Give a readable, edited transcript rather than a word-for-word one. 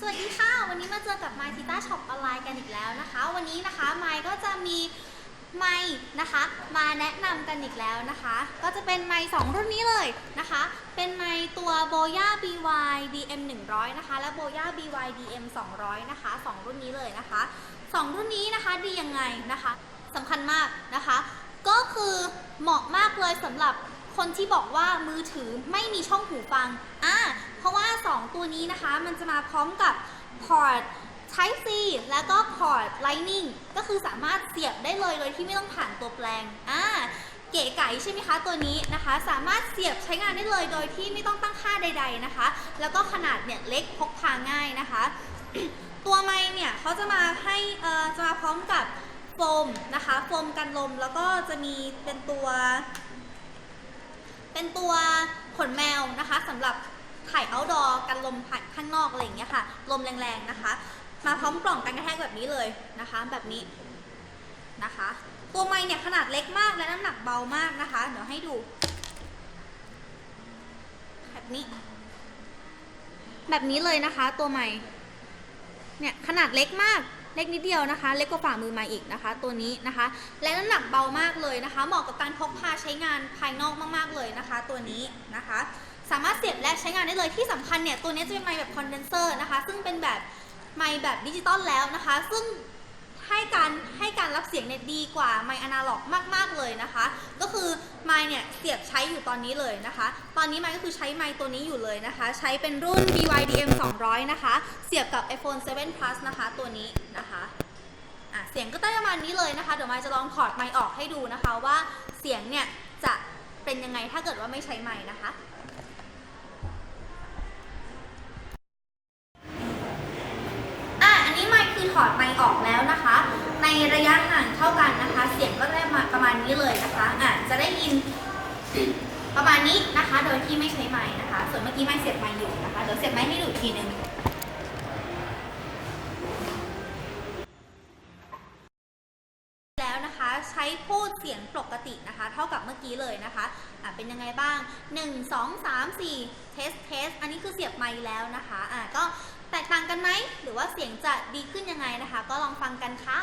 วัสดีค่ะวันนี้มาเจอกับ My Tita Shop ออนไลน์กันอีกแล้วนะคะวันนี้นะคะไมค์ก็จะมีไมค์นะคะมาแนะนำกันอีกแล้วนะคะก็จะเป็นไมค์2รุ่นนี้เลยนะคะเป็นไมค์ตัว Boya BY DM 100นะคะและ Boya BY DM 200นะคะ2รุ่นนี้เลยนะคะ2รุ่นนี้นะคะดียังไงนะคะสำคัญมากนะคะก็คือเหมาะมากเลยสำหรับคนที่บอกว่ามือถือไม่มีช่องหูฟังเพราะว่า2ตัวนี้นะคะมันจะมาพร้อมกับพอร์ต Type C แล้วก็พอร์ต Lightning ก็คือสามารถเสียบได้เลยโดยที่ไม่ต้องผ่านตัวแปลงเก๋ไก๋ใช่ไหมคะตัวนี้นะคะสามารถเสียบใช้งานได้เลยโดยที่ไม่ต้องตั้งค่าใดๆนะคะแล้วก็ขนาดเนี่ยเล็กพกพาง่ายนะคะ ตัวไมค์เนี่ยเขาจะมาให้จะมาพร้อมกับโฟมนะคะโฟมกันลมแล้วก็จะมีเป็นตัวขนแมวนะคะสำหรับถ่าย outdoor กันลมข้างนอกอะไรอย่างเงี้ยค่ะลมแรงๆนะคะมาพร้อมกล่องกันกระแทกแบบนี้เลยนะคะแบบนี้นะคะตัวไมค์เนี่ยขนาดเล็กมากและน้ำหนักเบามากนะคะเดี๋ยวให้ดูแบบนี้เลยนะคะตัวไมค์เนี่ยขนาดเล็กมากเล็กนิดเดียวนะคะเล็กกว่าฝ่ามือไมค์อีกนะคะตัวนี้นะคะและน้ำหนักเบามากเลยนะคะเหมาะกับการพกพาใช้งานภายนอกมากๆเลยนะคะตัวนี้นะคะสามารถเสียบและใช้งานได้เลยที่สำคัญเนี่ยตัวนี้จะเป็นไมค์แบบคอนเดนเซอร์นะคะซึ่งเป็นแบบไมค์แบบดิจิตอลแล้วนะคะซึ่งให้การรับเสียงเนี่ยดีกว่าไมค์อนาล็อกมากๆเลยนะคะก็คือไมค์เนี่ยเสียบใช้อยู่ตอนนี้เลยนะคะตอนนี้ไมค์ก็คือใช้ไมค์ตัวนี้อยู่เลยนะคะใช้เป็นรุ่น BYDM 200นะคะเสียบกับ iPhone 7 Plus นะคะตัวนี้นะคะเสียงก็ได้ประมาณนี้เลยนะคะเดี๋ยวไมค์จะลองถอดไมค์ออกให้ดูนะคะว่าเสียงเนี่ยจะเป็นยังไงถ้าเกิดว่าไม่ใช้ไมค์นะคะอันนี้ไมค์คือถอดไมค์ออกแล้วนะคะในระยะห่างเท่ากันนะคะเสียงก็ได้มาประมาณนี้เลยนะคะจะได้ยินประมาณนี้นะคะโดยที่ไม่ใช้ไมค์นะคะส่วนเมื่อกี้ไมค์เสียบไมค์อยู่นะคะเดี๋ยวเสียบไมค์ให้ดูอีกทีนึงแล้วนะคะใช้พูดเสียงปกตินะคะเท่ากับเมื่อกี้เลยนะคะเป็นยังไงบ้าง1 2 3 4เทสอันนี้คือเสียบไมค์แล้วนะคะก็แตกต่างกันไหมหรือว่าเสียงจะดีขึ้นยังไงนะคะก็ลองฟังกันค่ะ